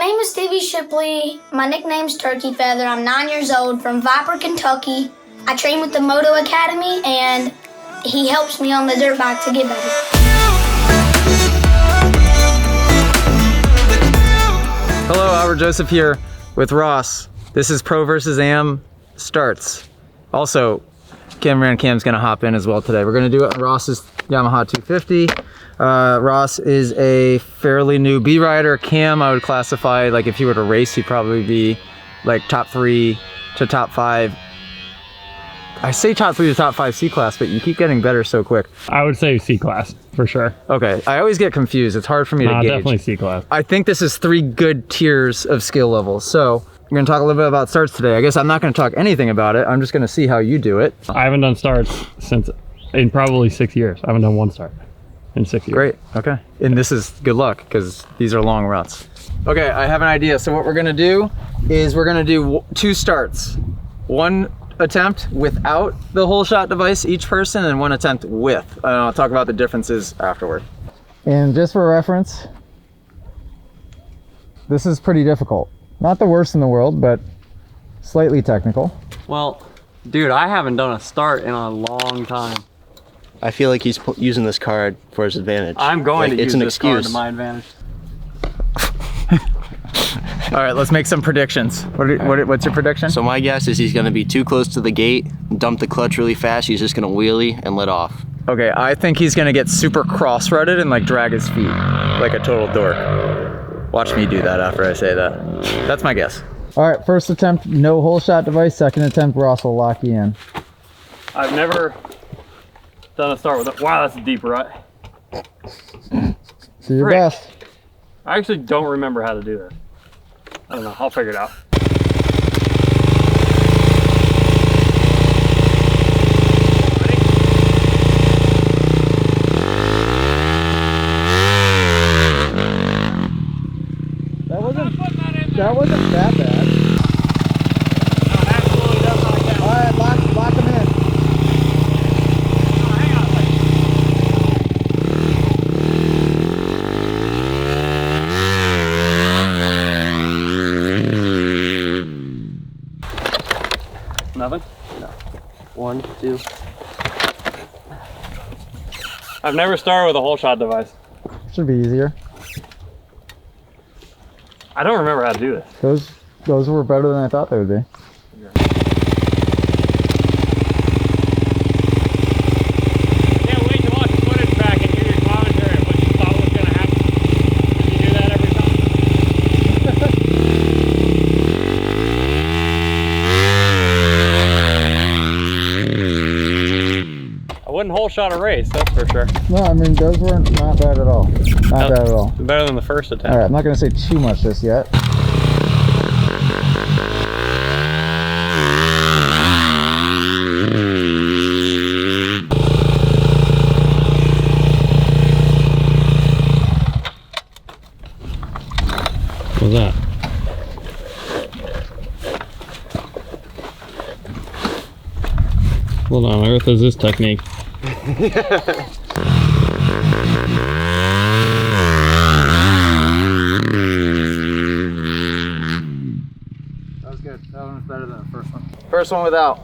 name is Stevie Shipley. My nickname's Turkey Feather. I'm 9 years old from Viper, Kentucky. I train with the Moto Academy, and he helps me on the dirt bike to get better. Hello, Albert Joseph here with Ross. This is Pro vs. Am starts. Also, CameraManCam's gonna hop in as well today. We're gonna do it on Ross's Yamaha 250. Ross is a fairly new B rider. Cam, I would classify, like if he were to race, he'd probably be like top 3 to top 5. I say top 3 to top 5 C-class, but you keep getting better so quick. I would say C-class, for sure. Okay, I always get confused. It's hard for me to gauge. Definitely C-class. I think this is 3 good tiers of skill levels. So we're gonna talk a little bit about starts today. I guess I'm not gonna talk anything about it. I'm just gonna see how you do it. I haven't done starts in probably 6 years. I haven't done one start in 6 years. Great, okay. And this is good luck, because these are long routes. Okay, I have an idea. So what we're gonna do is we're gonna do 2 starts. 1 attempt without the whole shot device, each person, and 1 attempt with. I'll talk about the differences afterward. And just for reference, this is pretty difficult. Not the worst in the world, but slightly technical. Well, dude, I haven't done a start in a long time. I feel like he's using this card for his advantage. I'm going to use this card to my advantage. All right, let's make some predictions. What's your prediction? So my guess is he's going to be too close to the gate, dump the clutch really fast. He's just going to wheelie and let off. Okay, I think he's going to get super cross-rutted and like drag his feet like a total dork. Watch me do that after I say that. That's my guess. All right, first attempt, no whole shot device. Second attempt, Ross will lock you in. I've never done a start with it. Wow, that's a deep rut. Do your best. I actually don't remember how to do this. I don't know, I'll figure it out. That wasn't that bad. No, it absolutely does not count. All right, lock him in. No, hang on a second. Nothing? No. 1, 2. I've never started with a whole shot device. Should be easier. I don't remember how to do this. Those were better than I thought they would be. Can't wait to watch the footage back and hear your commentary of what you thought was going to happen. You do that every time. I wouldn't whole shot a race, that's for sure. No, I mean, those were not bad at all. Not bad at all. Better than the first attempt. All right, I'm not going to say too much just yet. What's that? Hold on, Earth is this technique. That was good. That one was better than the first one. First one without.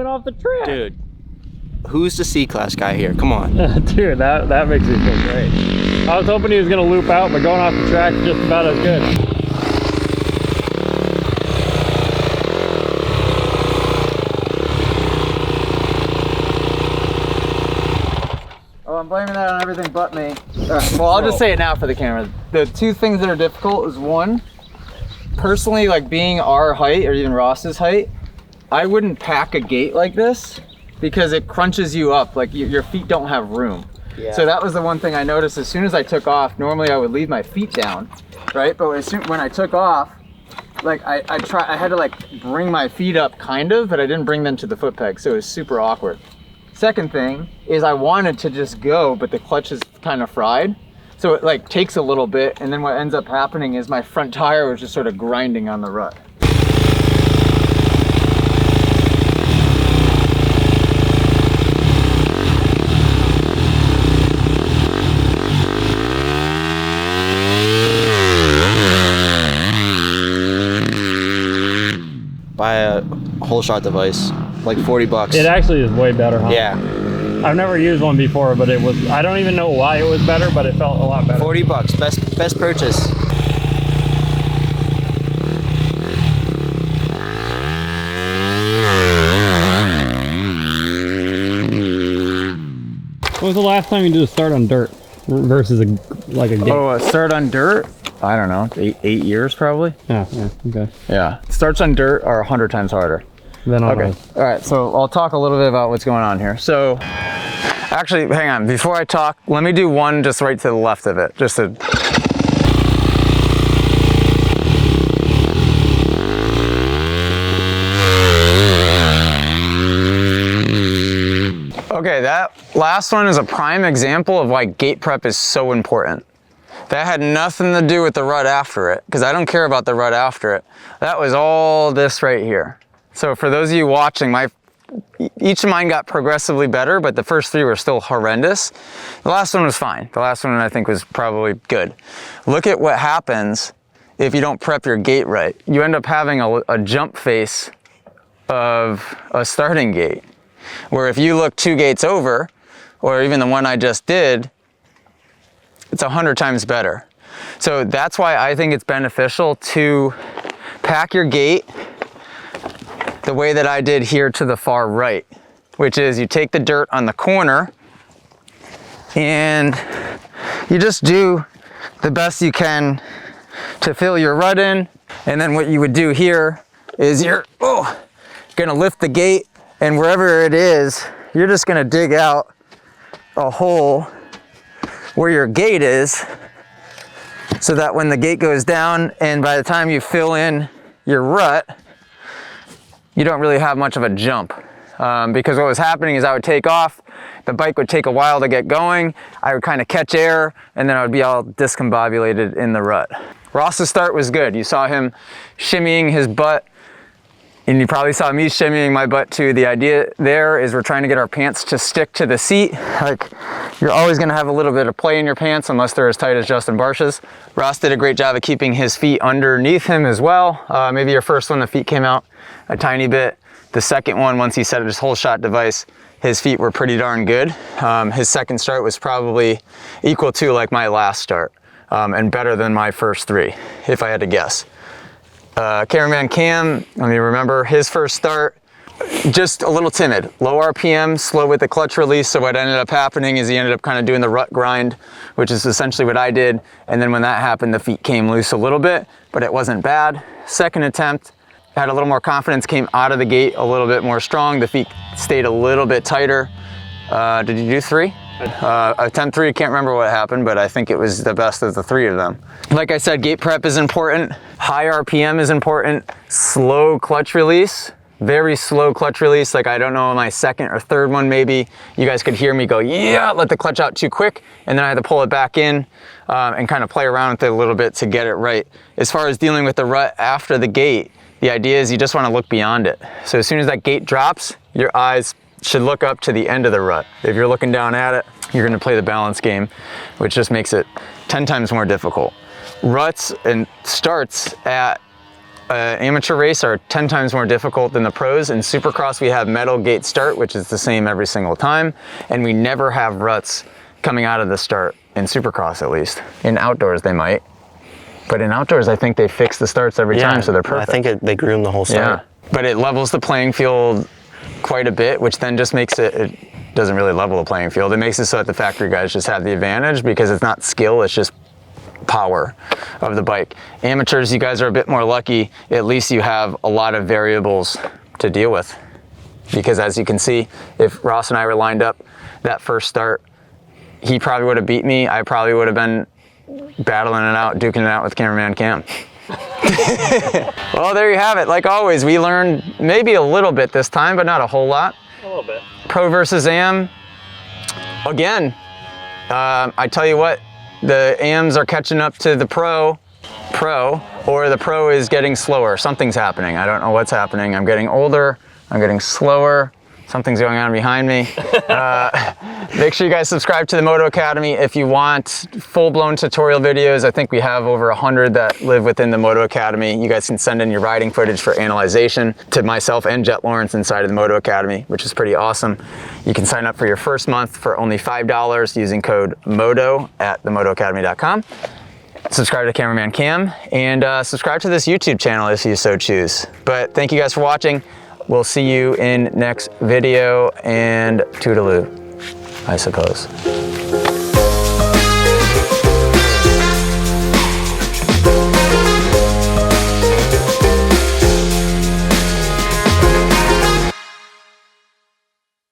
Off the track. Dude, who's the C-class guy here? Come on. Dude, that makes me feel great. I was hoping he was going to loop out, but going off the track is just about as good. Oh, I'm blaming that on everything but me. Well, I'll just say it now for the camera. The 2 things that are difficult is 1, personally, like being our height or even Ross's height, I wouldn't pack a gate like this because it crunches you up, like your feet don't have room. Yeah. So that was the one thing I noticed as soon as I took off. Normally I would leave my feet down, right? But when I took off, like I had to like bring my feet up kind of, but I didn't bring them to the foot peg, so it was super awkward. Second thing is I wanted to just go, but the clutch is kind of fried. So it like takes a little bit, and then what ends up happening is my front tire was just sort of grinding on the rut. Buy a whole shot device, like 40 bucks. It actually is way better, huh? Yeah, I've never used one before, but it was, I don't even know why it was better, but it felt a lot better. 40 bucks, best purchase. When was the last time you did a start on dirt versus a gate? Oh, a start on dirt? I don't know, 8 years probably. Yeah, okay. Yeah, starts on dirt are 100 times harder. Then on Okay, all right, so I'll talk a little bit about what's going on here. So, actually, hang on, before I talk, let me do one just right to the left of it, just to... Okay, that last one is a prime example of why gate prep is so important. That had nothing to do with the rut after it, because I don't care about the rut after it. That was all this right here. So for those of you watching, each of mine got progressively better, but the first 3 were still horrendous. The last one was fine. The last one I think was probably good. Look at what happens if you don't prep your gate right. You end up having a jump face of a starting gate, where if you look 2 gates over, or even the one I just did, it's 100 times better. So that's why I think it's beneficial to pack your gate the way that I did here to the far right, which is you take the dirt on the corner and you just do the best you can to fill your rut in. And then what you would do here is you're gonna lift the gate, and wherever it is, you're just gonna dig out a hole where your gate is, so that when the gate goes down and by the time you fill in your rut, you don't really have much of a jump. Because what was happening is I would take off, the bike would take a while to get going, I would kind of catch air, and then I would be all discombobulated in the rut. Ross's start was good. You saw him shimmying his butt, and you probably saw me shimmying my butt too. The idea there is we're trying to get our pants to stick to the seat. Like, you're always gonna have a little bit of play in your pants unless they're as tight as Justin Barsh's. Ross did a great job of keeping his feet underneath him as well. Maybe your first one, the feet came out a tiny bit. The second one, once he set his whole shot device, his feet were pretty darn good. His second start was probably equal to like my last start, and better than my first 3, if I had to guess. CameraManCam, let me remember his first start, just a little timid, low RPM, slow with the clutch release. So what ended up happening is he ended up kind of doing the rut grind, which is essentially what I did. And then when that happened, the feet came loose a little bit, but it wasn't bad. Second attempt, had a little more confidence, came out of the gate a little bit more strong. The feet stayed a little bit tighter. Did you do 3? Attempt 3, can't remember what happened, but I think it was the best of the 3 of them. Like I said, gate prep is important. High RPM is important. Slow clutch release, very slow clutch release. Like, I don't know, my second or third one maybe, you guys could hear me go, yeah, let the clutch out too quick. And then I had to pull it back in and kind of play around with it a little bit to get it right. As far as dealing with the rut after the gate, the idea is you just want to look beyond it. So as soon as that gate drops, your eyes should look up to the end of the rut. If you're looking down at it, you're gonna play the balance game, which just makes it 10 times more difficult. Ruts and starts at an amateur race are 10 times more difficult than the pros. In Supercross, we have metal gate start, which is the same every single time, and we never have ruts coming out of the start, in Supercross at least. In outdoors, they might. But in outdoors, I think they fix the starts every time, so they're perfect. I think they groom the whole start. Yeah, but it levels the playing field quite a bit, which then just makes it doesn't really level the playing field. It makes it so that the factory guys just have the advantage because it's not skill, it's just power of the bike. Amateurs, you guys are a bit more lucky. At least you have a lot of variables to deal with. Because as you can see, if Ross and I were lined up that first start, he probably would have beat me. I probably would have been battling it out, duking it out with CameraManCam. Well, there you have it. Like always, we learned maybe a little bit this time, but not a whole lot. A little bit. Pro versus Am. Again, I tell you what, the AMs are catching up to the Pro, or the Pro is getting slower. Something's happening. I don't know what's happening. I'm getting older, I'm getting slower. Something's going on behind me. Make sure you guys subscribe to the Moto Academy if you want full-blown tutorial videos. I think we have over 100 that live within the Moto Academy. You guys can send in your riding footage for analyzation to myself and Jet Lawrence inside of the Moto Academy, which is pretty awesome. You can sign up for your first month for only $5 using code MOTO at themotoacademy.com. Subscribe to CameraManCam and subscribe to this YouTube channel if you so choose. But thank you guys for watching. We'll see you in next video, and toodaloo, I suppose.